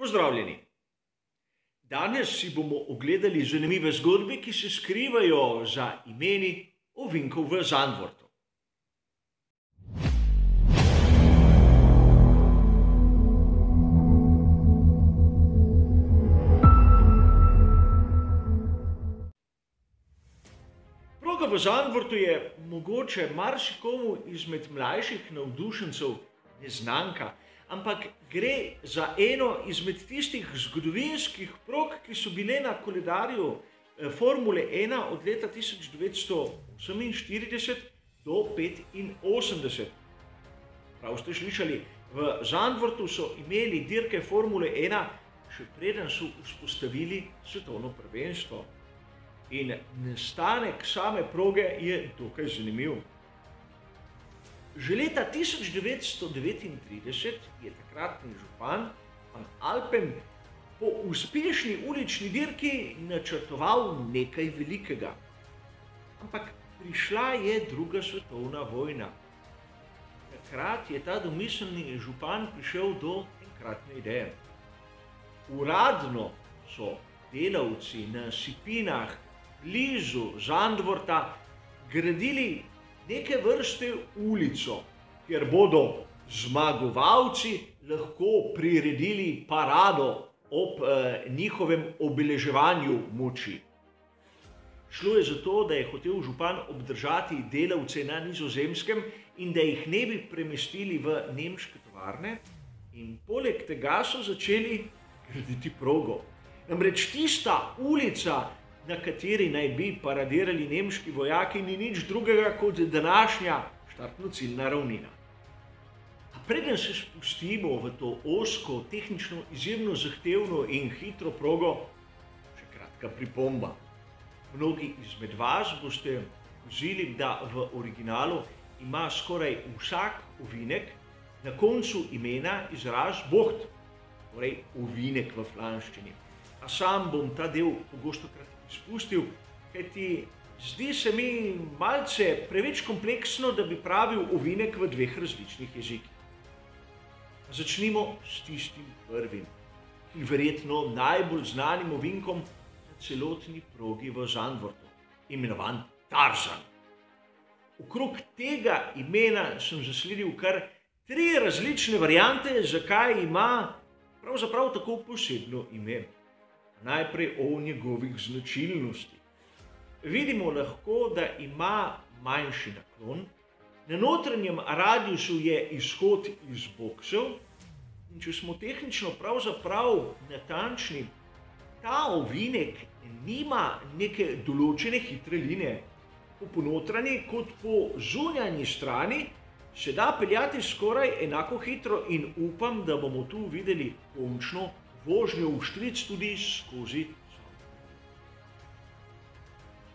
Pozdravljeni! Danes si bomo ogledali zanimive zgodbe, ki se skrivajo za imeni ovinkov v Zandvortu. Proga v Zandvortu je mogoče marsikomu izmed mlajših navdušencev neznanka, ampak gre za eno izmed tistih zgodovinskih prog, ki so bile na koledarju Formule 1 od leta 1948 do 1985. Prav ste slišali, v Zandvortu so imeli dirke Formule 1, še preden so vzpostavili svetovno prvenstvo. In nastanek same proge je dokaj zanimiv. Že leta 1939 je takratni župan van Alpen po uspešni ulični dirki načrtoval nekaj velikega. Ampak prišla je druga svetovna vojna. Takrat je ta domiselni župan prišel do enkratne ideje. Uradno so delavci na sipinah blizu Zandvorta gradili neke vrste ulico, kjer bodo zmagovalci lahko priredili parado ob njihovem obeleževanju moči. Šlo je za to, da je hotel župan obdržati delavce na Nizozemskem in da jih ne bi premestili v nemške tovarne, in poleg tega so začeli graditi progo. Namreč tista ulica, na kateri naj bi paradirali nemški vojaki, ni nič drugega kot današnja štartno-ciljna ravnina. A preden se spustimo v to ozko, tehnično izjemno zahtevno in hitro progo, še kratka pripomba. Mnogi izmed vas boste opazili, da v originalu ima skoraj vsak ovinek na koncu imena izraz boht, torej ovinek v flanščini. A sam bom ta del pogostokrat izpustil, kajti zdi se mi malce preveč kompleksno, da bi pravil ovinek v dveh različnih jezikih. Začnimo s tistim prvim, ki verjetno najbolj znanim ovinkom na celotni progi v Zandvortu, imenovan Tarzan. Okrog tega imena sem zasledil kar 3 različne variante, zakaj ima pravzaprav tako posebno ime. Najprej o njegovih značilnostih. Vidimo lahko, da ima manjši naklon, na notranjem radiusu je izhod iz boksev, in če smo tehnično pravzaprav natančni, ta ovinek nima neke določene hitre linije. Po ponotranji kot po zunanji strani se da peljati skoraj enako hitro in upam, da bomo tu videli končno vožnjo v štric tudi skozi Zandvort.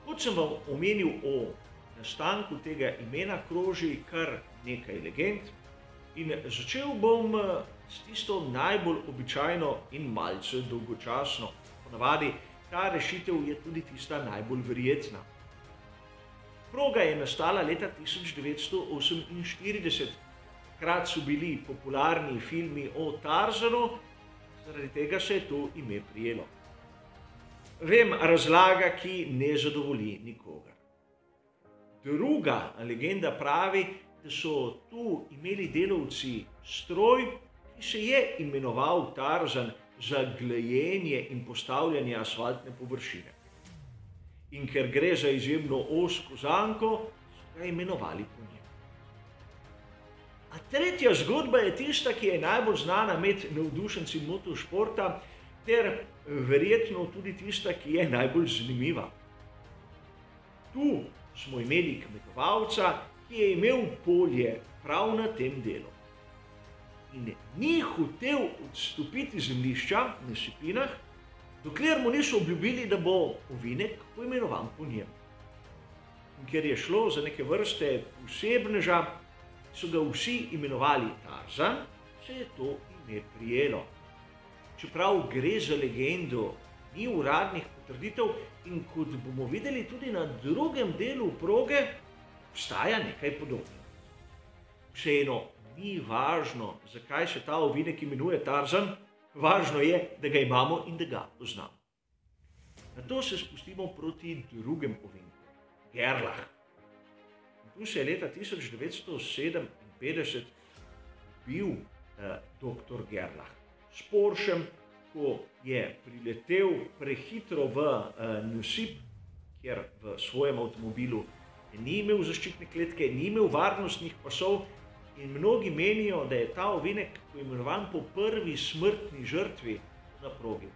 Kot sem vam omenil, o nastanku tega imena kroži kar nekaj legend in začel bom s tisto najbolj običajno in malce dolgočasno. Ponavadi ta rešitev je tudi tista najbolj verjetna. Proga je nastala leta 1948. Takrat so bili popularni filmi o Tarzanu, zaradi tega se je to ime prijelo. Vem, razlaga, ki ne zadovolji nikogar. Druga legenda pravi, da so tu imeli delavci stroj, ki se je imenoval Tarzan za glajenje in postavljanje asfaltne površine. In ker gre za izjemno ozko zanko, so ga imenovali po njem. A tretja zgodba je tista, ki je najbolj znana med navdušenci motošporta, ter verjetno tudi tista, ki je najbolj zanimiva. Tu smo imeli kmetovalca, ki je imel polje prav na tem delu. In ni hotel odstopiti zemljišča na sipinah, dokler mu niso obljubili, da bo ovinek poimenovan po njem. In ker je šlo za neke vrste posebneža, so ga vsi imenovali Tarzan, se je to ime prijelo. Čeprav gre za legendo, ni uradnih potrditev in kot bomo videli tudi na drugem delu proge, obstaja nekaj podobnega. Vseeno ni važno, zakaj se ta ovinek imenuje Tarzan, Važno je, da ga imamo in da ga poznamo. Nato se spustimo proti drugemu ovinku, Gerlach. Tu se je leta 1957 bil dr. Gerlach s Porschem, ko je priletel prehitro v nasip, kjer v svojem avtomobilu ni imel zaščitne kletke, ni imel varnostnih pasov in mnogi menijo, da je ta ovinek poimenovan po prvi smrtni žrtvi na progi.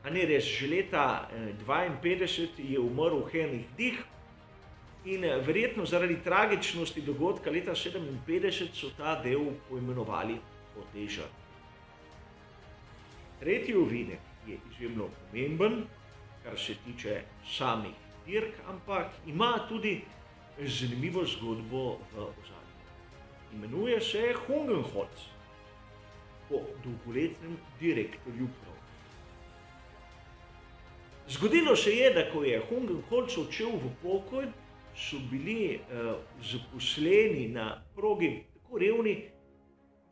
A ne res, že leta 1952 je umrl Heinrich Dich in verjetno zaradi tragičnosti dogodka leta 1957 so ta del poimenovali po tej žrtvi. Tretji ovinek je izjemno pomemben, kar se tiče samih dirk, ampak ima tudi zanimivo zgodbo v ozadju. Imenuje se Hungenholz po dolgoletnem direktorju proge. Zgodilo se je, da ko je Hungenholz odšel v pokoj, so bili zaposleni na progi tako revni,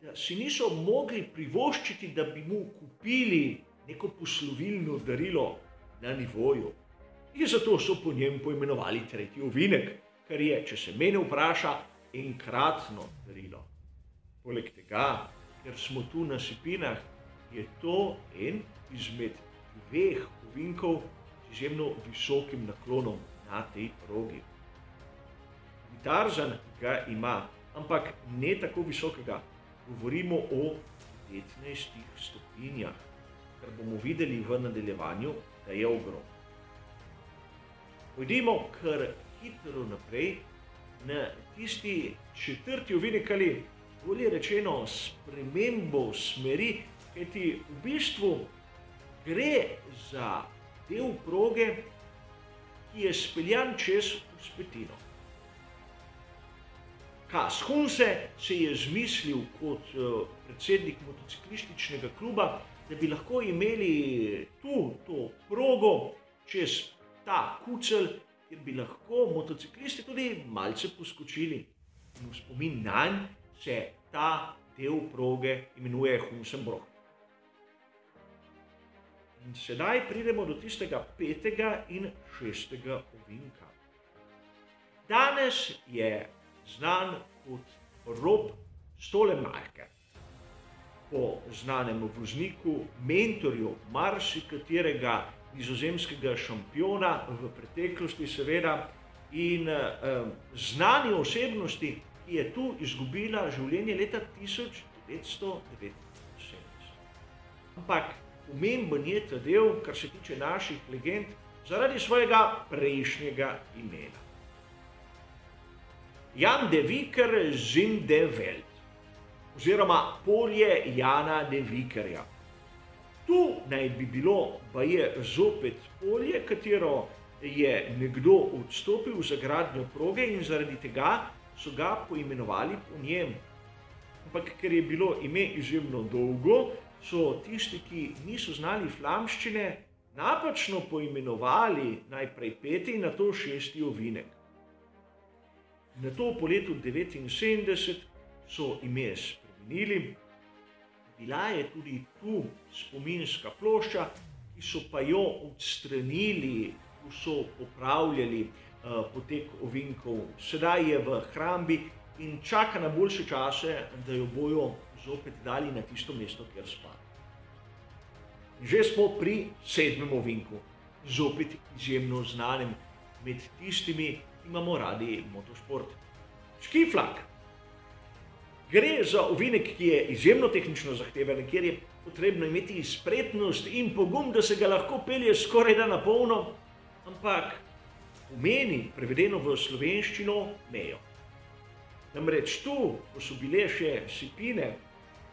da si niso mogli privoščiti, da bi mu kupili neko poslovilno darilo na nivoju. In zato so po njem poimenovali tretji ovinek, kar je, če se mene vpraša, enkratno darilo. Poleg tega, ker smo tu na Sipinah, je to en izmed dveh ovinkov z izjemno visokim naklonom na tej progi. Tarzan ga ima, ampak ne tako visokega. Govorimo o 15 stopinjah, kar bomo videli v nadaljevanju, da je ogromno. Pojdimo kar hitro naprej na tisti četrti ovinek ali bolje rečeno spremembo smeri, kajti v bistvu gre za del proge, ki je speljan čez vzpetino. Kas Hunse se je zmislil kot predsednik motociklističnega kluba, da bi lahko imeli tu to progo čez ta kucelj, kjer bi lahko motociklisti tudi malce poskočili. In v spomin nanj se ta del proge imenuje Hunsenbrock. In sedaj pridemo do tistega petega in šestega ovinka. Danes je znan kot Rob Stollenmacher, po znanem vozniku, mentorju marsikaterega nizozemskega šampiona v preteklosti seveda in znani osebnosti, ki je tu izgubila življenje leta 1979. Ampak pomemben je ta del, kar se tiče naših legend, zaradi svojega prejšnjega imena. Jan de Viker Zin de Welt, oziroma polje Jana de Vikerja. Tu naj bi bilo baje zopet polje, katero je nekdo odstopil za gradnjo proge in zaradi tega so ga poimenovali po njem. Ampak ker je bilo ime izjemno dolgo, so tisti, ki niso znali flamščine, napačno poimenovali najprej peti in nato šesti ovinek. Nato po letu 1979 so ime spremenili, bila je tudi tu spominska plošča, ki so pa jo odstranili, ko so popravljali potek ovinkov. Sedaj je v hrambi in čaka na boljše čase, da jo bojo zopet dali na tisto mesto, kjer spada. Že smo pri sedmem ovinku, zopet izjemno znanem med tistimi, ki imamo radi motošport. Skiflak. Gre za ovinek, ki je izjemno tehnično zahteven, kjer je potrebno imeti spretnost in pogum, da se ga lahko pelje skorajda na polno, ampak pomeni, prevedeno v slovenščino, mejo. Namreč tu, ko so bile še Sipine,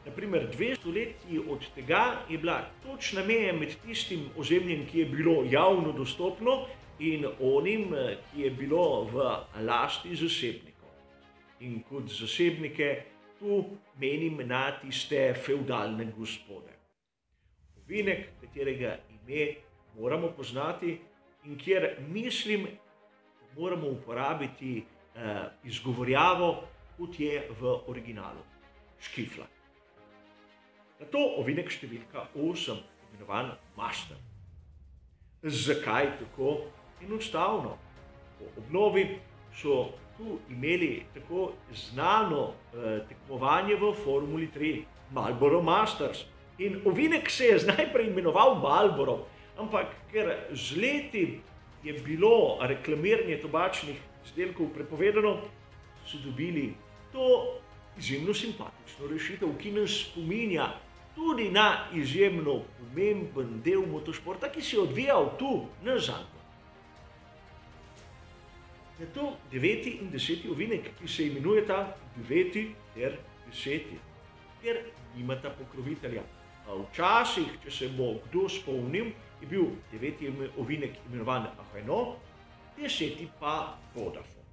naprimer 200 letji od tega, je bila točna meja med tistim ozemljem, ki je bilo javno dostopno, in onim, ki je bilo v lasti zasebnikov. In kot zasebnike tu menim na tiste fevdalne gospode. Ovinek, katerega ime moramo poznati in kjer mislim, moramo uporabiti izgovorjavo, kot je v originalu. Skiflak. Na to ovinek številka 8, imenovan Master. Zakaj tako? Enostavno. Po obnovi so tu imeli tako znano tekmovanje v Formuli 3, Marlboro Masters. In ovinek se je najprej imenoval Marlboro, ampak ker z leti je bilo reklamiranje tobačnih izdelkov prepovedano, so dobili to izjemno simpatično rešitev, ki nas spominja tudi na izjemno pomemben del motošporta, ki se je odvijal tu na Zandvoortu. Je to 9. in 10. ovinek, ki se imenujeta 9. ter 10., ker nimata pokrovitelja. Včasih, če se bo kdo spomnil, je bil 9. ovinek imenovan Renault, 10. pa Vodafone.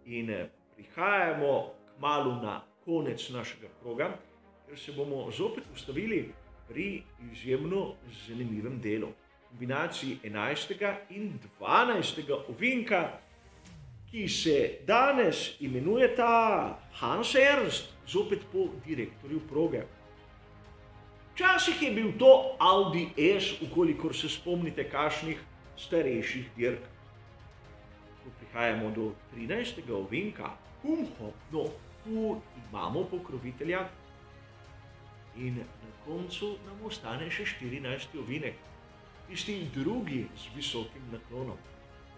In prihajamo kmalu na konec našega kroga, ker se bomo zopet ustavili pri izjemno zanimivem delu. Kombinaciji 11. in 12. ovinka, ki se danes imenujeta Hans Ernst, zopet po direktorju proge. Včasih je bil to Audi S, ukolikor se spomnite kakšnih starejših dirk. Ko prihajamo do 13. ovinka, Kumho, no, tu imamo pokrovitelja in na koncu nam ostane še 14. ovinek, tisti drugi z visokim naklonom,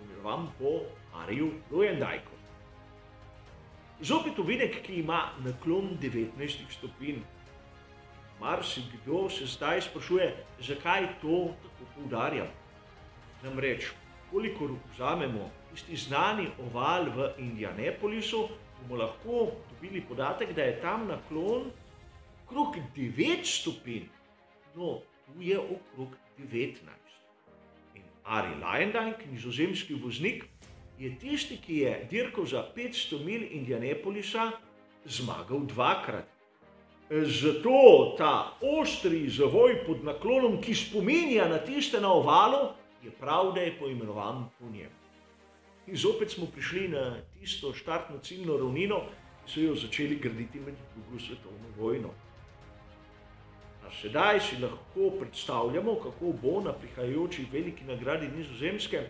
imenovan po Ariju Luyendyku. Zopet ovinek, ki ima naklon 19 stopinj. Marsikdo se zdaj sprašuje, zakaj to tako poudarjam. Namreč, kolikor vzamemo tisti znani oval v Indianapolisu, bomo lahko dobili podatek, da je tam naklon okrog 9 stopinj. No, tu je okrog 19. In Arie Luyendyk, nizozemski voznik, je tisti, ki je dirkal za 500 milj Indianapolisa zmagal dvakrat. Zato ta ostri zavoj pod naklonom, ki spominja na tiste na ovalu, je prav, da je poimenovan po njem. In zopet smo prišli na tisto štartno ciljno ravnino, ki so jo začeli graditi med drugo svetovno vojno. A sedaj si lahko predstavljamo, kako bo na prihajajoči veliki nagradi Nizozemske,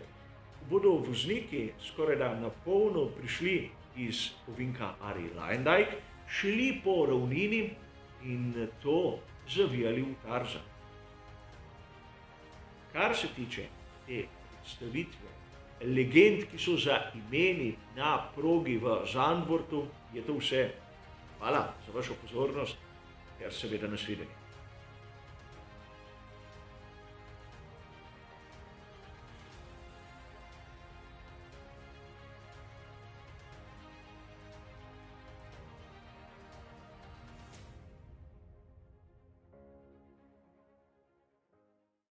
ko bodo vozniki skorajda na polno prišli iz ovinka Arie Luyendyk, šli po ravnini in to zavijali v Tarzan. Kar se tiče te predstavitve legend, ki so za imeni na progi v Zandvoortu, je to vse. Hvala za vašo pozornost, ter seveda nasvidenje.